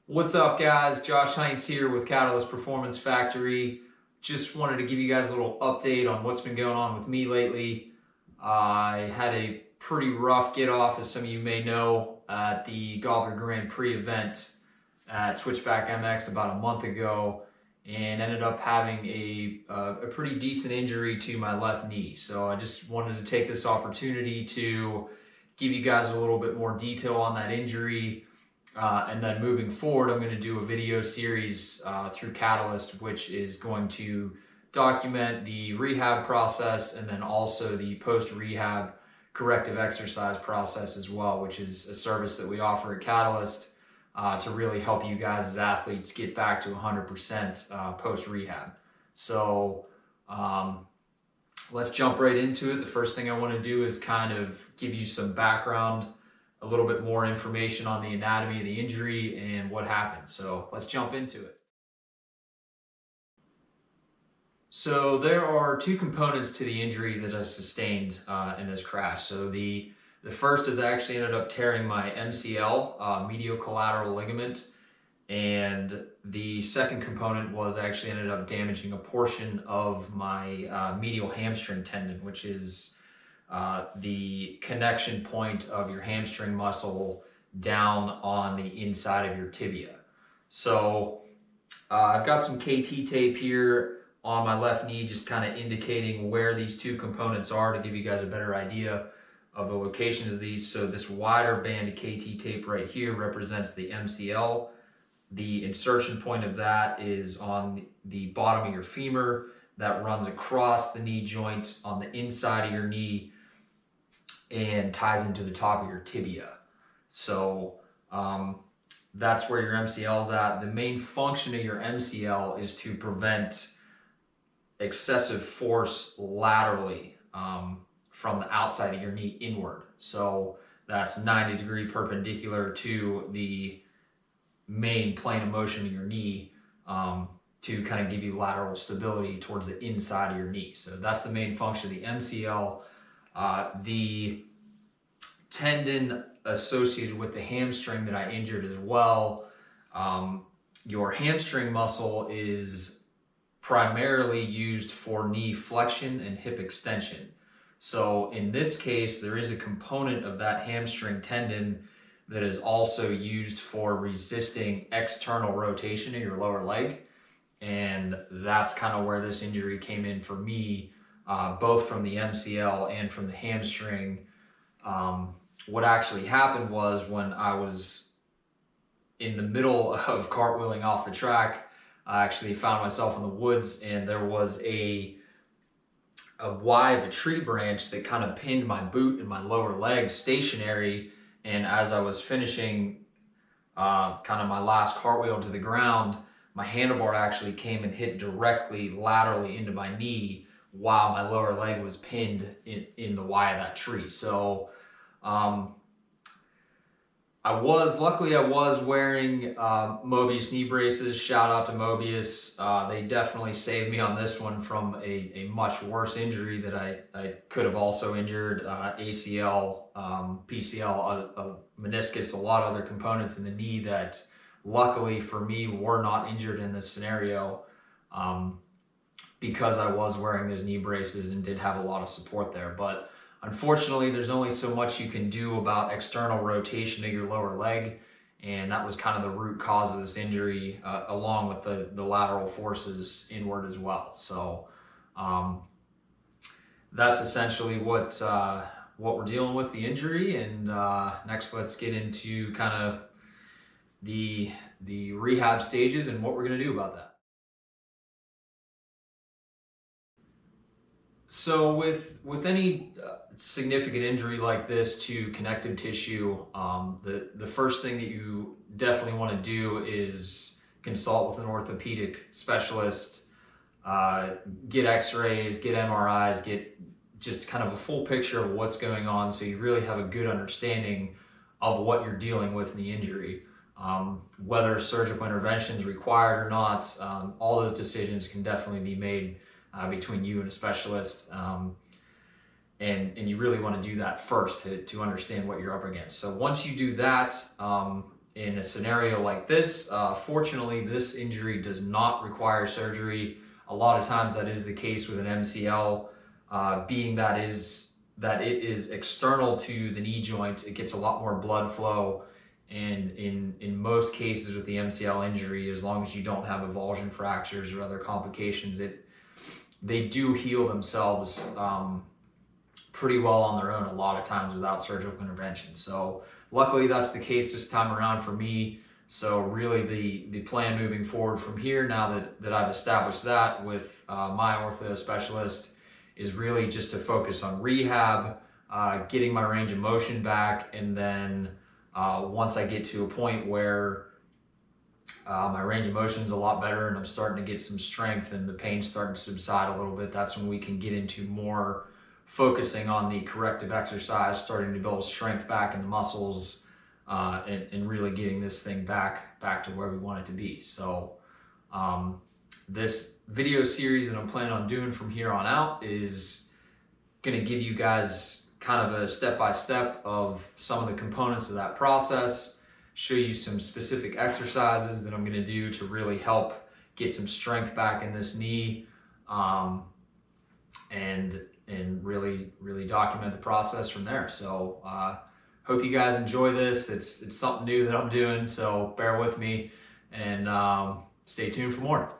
What's up, guys? Josh Heinz here with Catalyst Performance Factory. Just wanted to give you guys a little update on what's been going on with me lately. I had a pretty rough get off, as some of you may know, at the Gobbler Grand Prix event at Switchback MX about a month ago, and ended up having a pretty decent injury to my left knee. So I just wanted to take this opportunity to give you guys a little bit more detail on that injury. And then moving forward, I'm going to do a video series through Catalyst, which is going to document the rehab process and then also the post-rehab corrective exercise process as well, which is a service that we offer at Catalyst to really help you guys as athletes get back to 100% post-rehab. So let's jump right into it. The first thing I want to do is kind of give you some background, a little bit more information on the anatomy of the injury and what happened. So let's jump into it. So there are two components to the injury that I sustained in this crash. So the first is I actually ended up tearing my MCL, medial collateral ligament. And the second component was I actually ended up damaging a portion of my medial hamstring tendon, which is the connection point of your hamstring muscle down on the inside of your tibia. So I've got some KT tape here on my left knee, just kind of indicating where these two components are to give you guys a better idea of the locations of these. So this wider band of KT tape right here represents the MCL. The insertion point of that is on the bottom of your femur that runs across the knee joint on the inside of your knee and ties into the top of your tibia. So that's where your MCL is at. The main function of your MCL is to prevent excessive force laterally from the outside of your knee inward. So that's 90-degree perpendicular to the main plane of motion of your knee to kind of give you lateral stability towards the inside of your knee. So that's the main function of the MCL. The tendon associated with the hamstring that I injured as well, your hamstring muscle is primarily used for knee flexion and hip extension. So in this case, there is a component of that hamstring tendon that is also used for resisting external rotation of your lower leg. And that's kind of where this injury came in for me, both from the MCL and from the hamstring. What actually happened was when I was in the middle of cartwheeling off the track, I actually found myself in the woods, and there was a Y of a tree branch that kind of pinned my boot and my lower leg stationary. And as I was finishing kind of my last cartwheel to the ground, my handlebar actually came and hit directly laterally into my knee while my lower leg was pinned in the Y of that tree. So luckily I was wearing Mobius knee braces. Shout out to Mobius. They definitely saved me on this one from a much worse injury that I could have also injured, ACL, PCL, a meniscus, a lot of other components in the knee that luckily for me were not injured in this scenario because I was wearing those knee braces and did have a lot of support there. But unfortunately, there's only so much you can do about external rotation of your lower leg, and that was kind of the root cause of this injury, along with the lateral forces inward as well. So that's essentially what we're dealing with, the injury. And next, let's get into kind of the rehab stages and what we're going to do about that. So with any significant injury like this to connective tissue, the first thing that you definitely want to do is consult with an orthopedic specialist, get x-rays, get MRIs, get just kind of a full picture of what's going on so you really have a good understanding of what you're dealing with in the injury. Whether surgical intervention is required or not, all those decisions can definitely be made between you and a specialist, and you really want to do that first to understand what you're up against. So once you do that, in a scenario like this, fortunately, this injury does not require surgery. A lot of times that is the case with an MCL, being that it is external to the knee joint. It gets a lot more blood flow, and in most cases with the MCL injury, as long as you don't have avulsion fractures or other complications, they do heal themselves pretty well on their own a lot of times without surgical intervention. So luckily that's the case this time around for me. So really the plan moving forward from here, now that I've established that with my ortho specialist, is really just to focus on rehab, getting my range of motion back, and then once I get to a point where my range of motion is a lot better and I'm starting to get some strength and the pain's starting to subside a little bit, that's when we can get into more focusing on the corrective exercise, starting to build strength back in the muscles, and really getting this thing back to where we want it to be. So this video series that I'm planning on doing from here on out is going to give you guys kind of a step-by-step of some of the components of that process, show you some specific exercises that I'm going to do to really help get some strength back in this knee, and really document the process from there. So hope you guys enjoy this. It's something new that I'm doing, so bear with me, and stay tuned for more.